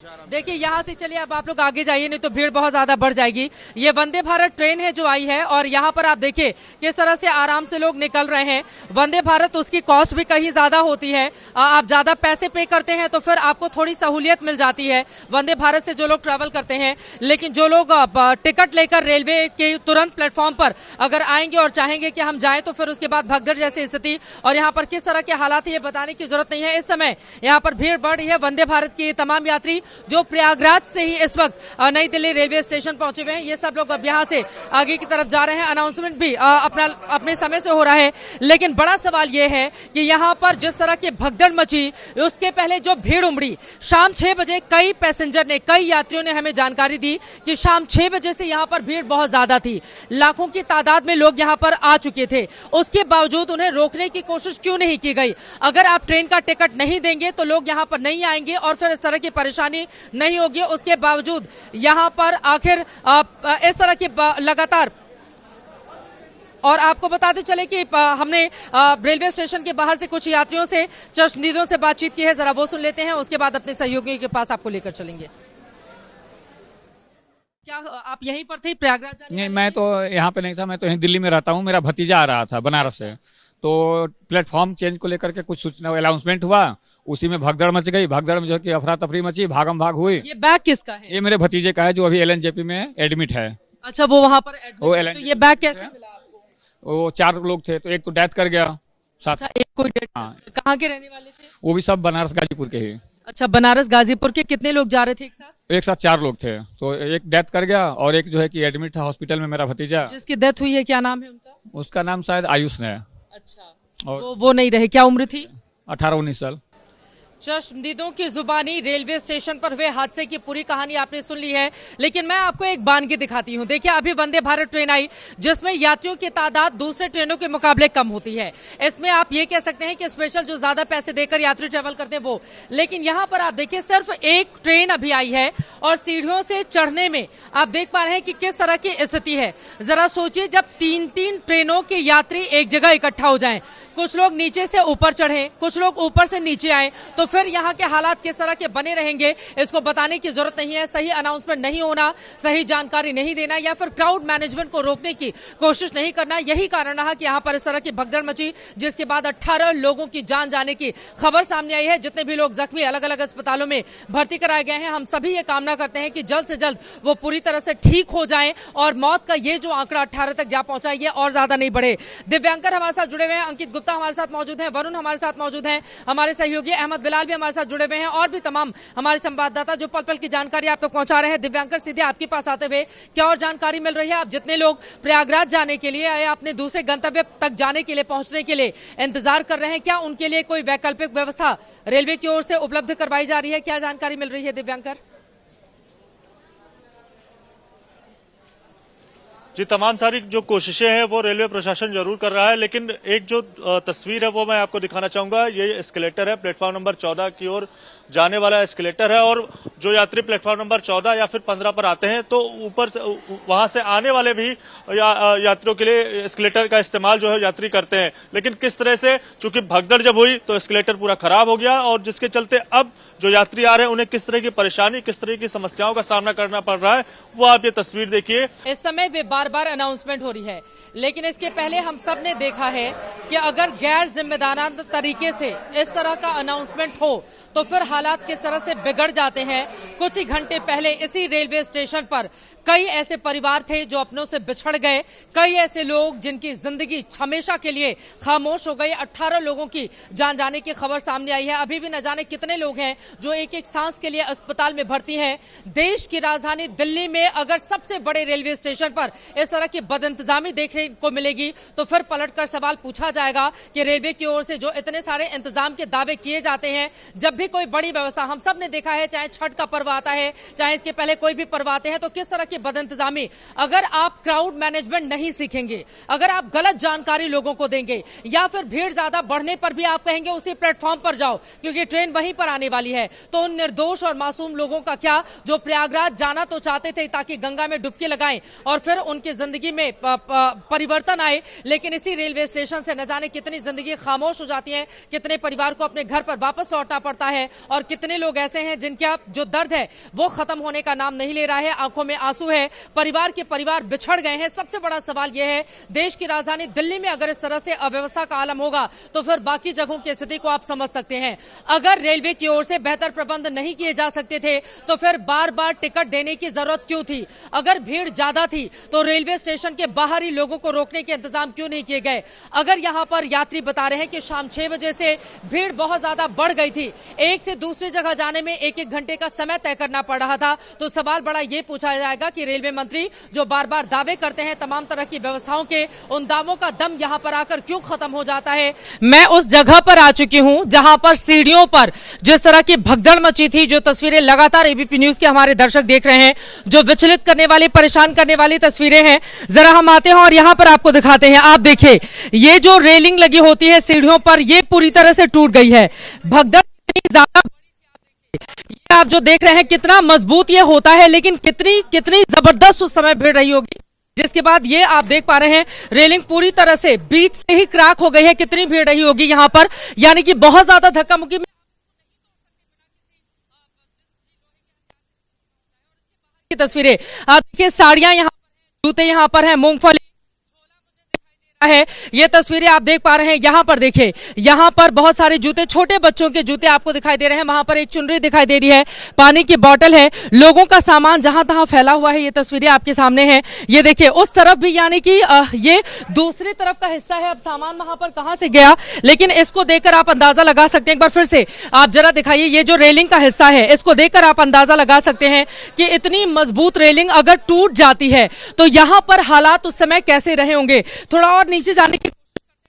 देखिए यहाँ से चलिए, अब आप लोग आगे जाइए, नहीं तो भीड़ बहुत ज्यादा बढ़ जाएगी। ये वंदे भारत ट्रेन है जो आई है, और यहाँ पर आप देखिए किस तरह से आराम से लोग निकल रहे हैं। वंदे भारत, उसकी कॉस्ट भी कहीं ज्यादा होती है। आप ज्यादा पैसे पे करते हैं तो फिर आपको थोड़ी सहूलियत मिल जाती है वंदे भारत से जो लोग ट्रैवल करते हैं। लेकिन जो लोग टिकट लेकर रेलवे के तुरंत प्लेटफॉर्म पर अगर आएंगे और चाहेंगे कि हम जाएं, तो फिर उसके बाद भगदड़ जैसी स्थिति और यहाँ पर किस तरह के हालात है ये बताने की जरूरत नहीं है। इस समय यहाँ पर भीड़ बढ़ रही है। वंदे भारत के तमाम यात्री जो प्रयागराज से ही इस वक्त नई दिल्ली रेलवे स्टेशन पहुंचे हुए हैं, ये सब लोग अब यहाँ से आगे की तरफ जा रहे हैं। अनाउंसमेंट भी अपने समय से हो रहा है। लेकिन बड़ा सवाल ये है कि यहाँ पर जिस तरह की भगदड़ मची, उसके पहले जो भीड़ उमड़ी शाम 6 बजे, कई पैसेंजर ने, कई यात्रियों ने हमें जानकारी दी कि शाम 6 बजे से यहाँ पर भीड़ बहुत ज्यादा थी। लाखों की तादाद में लोग यहाँ पर आ चुके थे। उसके बावजूद उन्हें रोकने की कोशिश क्यों नहीं की गई? अगर आप ट्रेन का टिकट नहीं देंगे तो लोग यहाँ पर नहीं आएंगे और फिर इस तरह की परेशानी नहीं होगी। उसके बावजूद यहाँ पर आखिर इस तरह की लगातार, और आपको बताते चले कि हमने रेलवे स्टेशन के बाहर से कुछ यात्रियों से, चश्मदीदों से बातचीत की है, जरा वो सुन लेते हैं, उसके बाद अपने सहयोगियों के पास आपको लेकर चलेंगे। क्या आप यहीं पर थे प्रयागराज? नहीं, मैं तो यहाँ पे नहीं था, मैं तो यहीं दिल्ली में रहता हूँ। मेरा भतीजा आ रहा था बनारस से, तो प्लेटफॉर्म चेंज को लेकर के कुछ सूचना, अनाउंसमेंट हुआ, उसी में भगदड़ मच गई। भगदड़ में जो है कि अफरा तफरी मची, भागम भाग हुई। ये बैग किसका है? ये मेरे भतीजे का है जो अभी LNJP में एडमिट है। अच्छा, वो वहाँ पर वो एडमिट है। तो ये बैग कैसे मिला आपको? वो 4 लोग थे, तो एक तो डेथ कर गया साथ। अच्छा, एक कोई हाँ। कहाँ के रहने वाले थे? वो भी सब बनारस गाजीपुर के ही। अच्छा, बनारस गाजीपुर के। कितने लोग जा रहे थे एक साथ? एक साथ 4 लोग थे, तो एक डेथ कर गया और एक जो है कि एडमिट था हॉस्पिटल में, मेरा भतीजा। जिसकी डेथ हुई है क्या नाम है उनका? उसका नाम शायद आयुष है। अच्छा, और तो वो नहीं रहे। क्या उम्र थी? 18-19 साल। चश्मदीदों की जुबानी रेलवे स्टेशन पर हुए हादसे की पूरी कहानी आपने सुन ली है, लेकिन मैं आपको एक बानगी दिखाती हूं। देखिए, अभी वंदे भारत ट्रेन आई जिसमें यात्रियों की तादाद दूसरे ट्रेनों के मुकाबले कम होती है। इसमें आप ये कह सकते हैं कि स्पेशल जो ज्यादा पैसे देकर यात्री ट्रेवल करते हैं वो। लेकिन यहां पर आप देखिए, सिर्फ एक ट्रेन अभी आई है और सीढ़ियों से चढ़ने में आप देख पा रहे हैं कि किस तरह की स्थिति है। जरा सोचिए, जब 3-3 ट्रेनों के यात्री एक जगह इकट्ठा हो जाएं, कुछ लोग नीचे से ऊपर चढ़े, कुछ लोग ऊपर से नीचे आए, तो फिर यहाँ के हालात किस तरह के बने रहेंगे, इसको बताने की जरूरत नहीं है। सही अनाउंसमेंट नहीं होना, सही जानकारी नहीं देना, या फिर क्राउड मैनेजमेंट को रोकने की कोशिश नहीं करना, यही कारण रहा कि यहाँ पर इस तरह की भगदड़ मची, जिसके बाद 18 लोगों की जान जाने की खबर सामने आई है। जितने भी लोग जख्मी अलग अलग अस्पतालों में भर्ती कराए गए हैं, हम सभी ये कामना करते हैं कि जल्द से जल्द वो पूरी तरह से ठीक हो जाएं और मौत का ये जो आंकड़ा 18 तक जा पहुंचा, ये और ज्यादा नहीं बढ़े। दिव्यांकर हमारे साथ जुड़े हुए हैं, अंकित गुप्ता हमारे साथ मौजूद हैं, वरुण हमारे साथ मौजूद हैं, हमारे सहयोगी अहमद बिलाल भी हमारे साथ जुड़े हुए हैं, और भी तमाम हमारे संवाददाता जो पल पल की जानकारी आप तक पहुंचा रहे हैं। दिव्यांकर, सीधे आपके पास आते हुए क्या और जानकारी मिल रही है? आप जितने लोग प्रयागराज जाने के लिए या अपने दूसरे गंतव्य तक जाने के लिए, पहुंचने के लिए इंतजार कर रहे हैं, क्या उनके लिए कोई वैकल्पिक व्यवस्था रेलवे की ओर से उपलब्ध करवाई जा रही है? क्या जानकारी मिल रही है दिव्यांकर? जी, तमाम सारी जो कोशिशें हैं वो रेलवे प्रशासन जरूर कर रहा है, लेकिन एक जो तस्वीर है वो मैं आपको दिखाना चाहूंगा। ये एस्केलेटर है, प्लेटफॉर्म नंबर 14 की ओर जाने वाला एस्केलेटर है, और जो यात्री प्लेटफॉर्म नंबर 14 या फिर 15 पर आते हैं तो ऊपर से, वहां से आने वाले भी यात्रियों के लिए एस्केलेटर का इस्तेमाल जो है यात्री करते हैं। लेकिन किस तरह से, चूंकि भगदड़ जब हुई तो एस्केलेटर पूरा खराब हो गया, और जिसके चलते अब जो यात्री आ रहे हैं उन्हें किस तरह की परेशानी, किस तरह की समस्याओं का सामना करना पड़ रहा है, वो आप ये तस्वीर देखिए। इस समय भी बार बार अनाउंसमेंट हो रही है, लेकिन इसके पहले हम सब ने देखा है कि अगर गैर जिम्मेदाराना तरीके से इस तरह का अनाउंसमेंट हो तो फिर हालात किस तरह से बिगड़ जाते हैं। कुछ ही घंटे पहले इसी रेलवे स्टेशन पर कई ऐसे परिवार थे जो अपनों से बिछड़ गए, कई ऐसे लोग जिनकी जिंदगी हमेशा के लिए खामोश हो गई। 18 लोगों की जान जाने की खबर सामने आई है। अभी भी न जाने कितने लोग हैं जो एक एक सांस के लिए अस्पताल में भर्ती हैं। देश की राजधानी दिल्ली में अगर सबसे बड़े रेलवे स्टेशन पर इस तरह की बदइंतजामी देखने को मिलेगी तो फिर पलटकर सवाल पूछा जाएगा कि रेलवे की ओर से जो इतने सारे इंतजाम के दावे किए जाते हैं, जब भी कोई बड़ी व्यवस्था, हम सब ने देखा है, चाहे छठ का पर्व आता है, चाहे इसके पहले कोई भी पर्व आते हैं, तो किस तरह की बदइंतजामी, अगर आप क्राउड मैनेजमेंट नहीं सीखेंगे, अगर आप गलत जानकारी लोगों को देंगे, या फिर भीड़ ज्यादा बढ़ने पर भी आप कहेंगे उसी प्लेटफॉर्म पर जाओ क्योंकि ट्रेन वहीं पर आने वाली है, तो उन निर्दोष और मासूम लोगों का क्या, जो प्रयागराज जाना तो चाहते थे ताकि गंगा में डुबकी लगाएं और फिर उनकी जिंदगी में परिवर्तन आए, लेकिन इसी रेलवे स्टेशन से न जाने कितनी जिंदगी खामोश हो जाती है, कितने परिवार को अपने घर पर वापस लौटना पड़ता है, और और कितने लोग ऐसे हैं जिनका जो दर्द है वो खत्म होने का नाम नहीं ले रहा है, आंखों में आंसू है, परिवार के परिवार बिछड़ गए हैं। सबसे बड़ा सवाल यह है, देश की राजधानी दिल्ली में अगर इस तरह से अव्यवस्था का आलम होगा तो फिर बाकी जगहों की स्थिति को आप समझ सकते हैं। अगर रेलवे की ओर से बेहतर प्रबंध नहीं किए जा सकते थे तो फिर बार बार टिकट देने की जरूरत क्यों थी? अगर भीड़ ज्यादा थी तो रेलवे स्टेशन के बाहर ही लोगों को रोकने के इंतजाम क्यों नहीं किए गए? अगर यहां पर यात्री बता रहे हैं कि शाम 6 बजे से भीड़ बहुत ज्यादा बढ़ गई थी, एक से दूसरी जगह जाने में 1-1 घंटे का समय तय करना पड़ रहा था, तो सवाल बड़ा ये पूछा जाएगा कि रेलवे मंत्री जो बार बार दावे करते हैं तमाम तरह की व्यवस्थाओं के, उन दावों का दम यहां पर आकर क्यों खत्म हो जाता है? मैं उस जगह पर आ चुकी हूं जहां पर सीढ़ियों पर जिस तरह की भगदड़ मची थी, जो तस्वीरें लगातार एबीपी न्यूज के हमारे दर्शक देख रहे हैं, जो विचलित करने वाली, परेशान करने वाली तस्वीरें हैं, जरा हम आते हैं और यहां पर आपको दिखाते हैं। आप देखिए, ये जो रेलिंग लगी होती है सीढ़ियों पर, ये पूरी तरह से टूट गई है। भगदड़ इतनी ज्यादा, ये आप जो देख रहे हैं कितना मजबूत ये होता है, लेकिन कितनी जबरदस्त उस समय भीड़ रही होगी, जिसके बाद ये आप देख पा रहे हैं रेलिंग पूरी तरह से बीच से ही क्रैक हो गई है। कितनी भीड़ रही होगी यहाँ पर, यानी कि बहुत ज्यादा धक्का मुक्की। की तस्वीरें आप देखिए, साड़ियां यहाँ, जूते यहाँ पर हैं, मूंगफली है, ये तस्वीरें आप देख पा रहे हैं। यहाँ पर देखिए, यहाँ पर बहुत सारे जूते, छोटे बच्चों के जूते आपको दिखाई दे रहे हैं। वहां पर एक चुनरी दिखाई दे रही है, पानी की बोतल है, लोगों का सामान जहां तहां फैला हुआ है। ये तस्वीरें आपके सामने हैं। ये देखिए उस तरफ भी, यानी कि ये दूसरी तरफ का हिस्सा है। अब सामान वहां पर कहां से गया, लेकिन इसको देखकर आप अंदाजा लगा सकते हैं। एक बार फिर से आप जरा दिखाइए, ये जो रेलिंग का हिस्सा है, इसको देखकर आप अंदाजा लगा सकते हैं कि इतनी मजबूत रेलिंग अगर टूट जाती है तो यहाँ पर हालात उस समय कैसे रहे होंगे। थोड़ा और नीचे जाने की,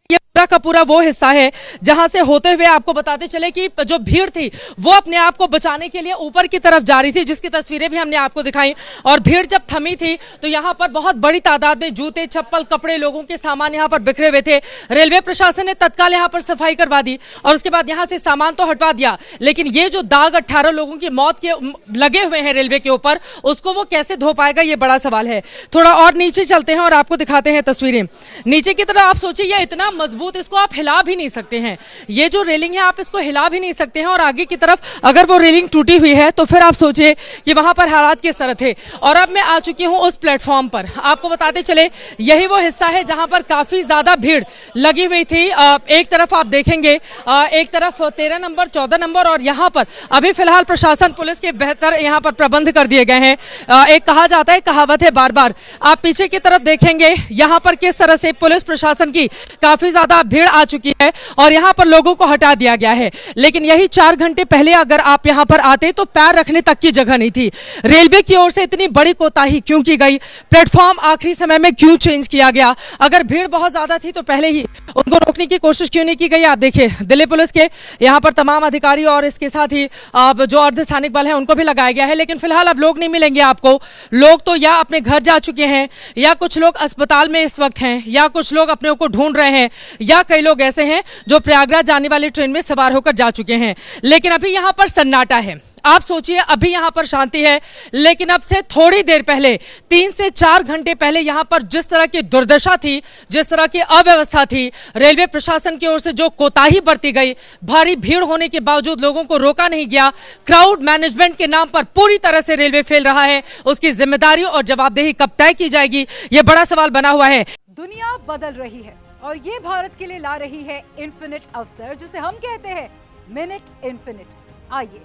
ये पूरा का पूरा वो हिस्सा है जहां से होते हुए आपको बताते चले कि जो भीड़ थी वो अपने आप को बचाने के लिए ऊपर की तरफ जा रही थी, जिसकी तस्वीरें भी हमने आपको दिखाई। और भीड़ जब थमी थी तो यहाँ पर बहुत बड़ी तादाद में जूते, चप्पल, कपड़े, लोगों के सामान यहाँ पर बिखरे हुए थे। रेलवे प्रशासन ने तत्काल यहाँ पर सफाई करवा दी और उसके बाद यहाँ से सामान तो हटवा दिया, लेकिन ये जो दाग 18 लोगों की मौत के लगे हुए हैं रेलवे के ऊपर, उसको वो कैसे धो पाएगा, ये बड़ा सवाल है। थोड़ा और नीचे चलते हैं और आपको दिखाते हैं तस्वीरें। नीचे की तरफ आप सोचिए, ये इतना मजबूत, इसको आप हिला भी नहीं सकते हैं। ये जो रेलिंग है आप इसको हिला भी नहीं सकते हैं, और आगे की तरफ अगर वो रेलिंग टूटी हुई है तो फिर आप सोचिए कि वहां पर हालात किस तरह थे। और अब मैं आ चुकी हूं उस प्लेटफॉर्म पर। आपको बताते चले, यही वो हिस्सा है जहां पर काफी ज्यादा भीड़ लगी हुई थी। एक तरफ आप देखेंगे, एक तरफ 13 नंबर, 14 नंबर, और यहाँ पर अभी फिलहाल प्रशासन, पुलिस के बेहतर यहाँ पर प्रबंध कर दिए गए हैं। एक कहा जाता है, कहावत है बार बार, आप पीछे की तरफ देखेंगे यहाँ पर किस तरह से पुलिस प्रशासन की काफी ज्यादा भीड़ आ चुकी है और यहाँ पर लोगों को हटा दिया गया है। लेकिन यही 4 घंटे पहले अगर आप यहाँ पर आते तो पैर रखने तक की जगह नहीं थी। रेलवे की ओर से इतनी बड़ी कोताही क्यों की गई? प्लेटफॉर्म आखिरी समय में क्यों चेंज किया गया? अगर भीड़ बहुत ज्यादा थी तो पहले ही उनको रोकने की कोशिश क्यों नहीं की गई? आप देखिए, दिल्ली पुलिस के यहाँ पर तमाम अधिकारी और इसके साथ ही जो अर्धसैनिक बल है उनको भी लगाया गया है। लेकिन फिलहाल अब लोग नहीं मिलेंगे आपको। लोग तो या अपने घर जा चुके हैं, या कुछ लोग अस्पताल में इस वक्त हैं, या कुछ लोग अपने को ढूंढ रहे हैं, या कई लोग ऐसे हैं जो प्रयागराज जाने वाली ट्रेन में सवार होकर जा चुके हैं। लेकिन अभी यहाँ पर सन्नाटा है। आप सोचिए, अभी यहाँ पर शांति है, लेकिन अब से थोड़ी देर पहले, 3 से 4 घंटे पहले यहाँ पर जिस तरह की दुर्दशा थी, जिस तरह की अव्यवस्था थी, रेलवे प्रशासन की ओर से जो कोताही बरती गई, भारी भीड़ होने के बावजूद लोगों को रोका नहीं गया, क्राउड मैनेजमेंट के नाम पर पूरी तरह से रेलवे फेल रहा है। उसकी जिम्मेदारी और जवाबदेही कब तय की जाएगी, ये बड़ा सवाल बना हुआ है। दुनिया बदल रही है और ये भारत के लिए ला रही है इन्फिनिट अवसर, जिसे हम कहते हैं मिनट इन्फिनिट। आइए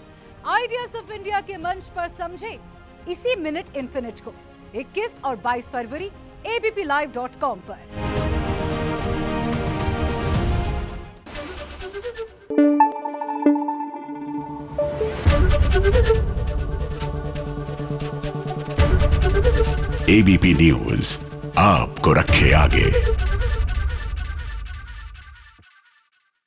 आइडियाज ऑफ इंडिया के मंच पर समझे इसी मिनट इन्फिनिट को 21 और 22 फरवरी abplive.com पर। एबीपी न्यूज आपको रखे आगे।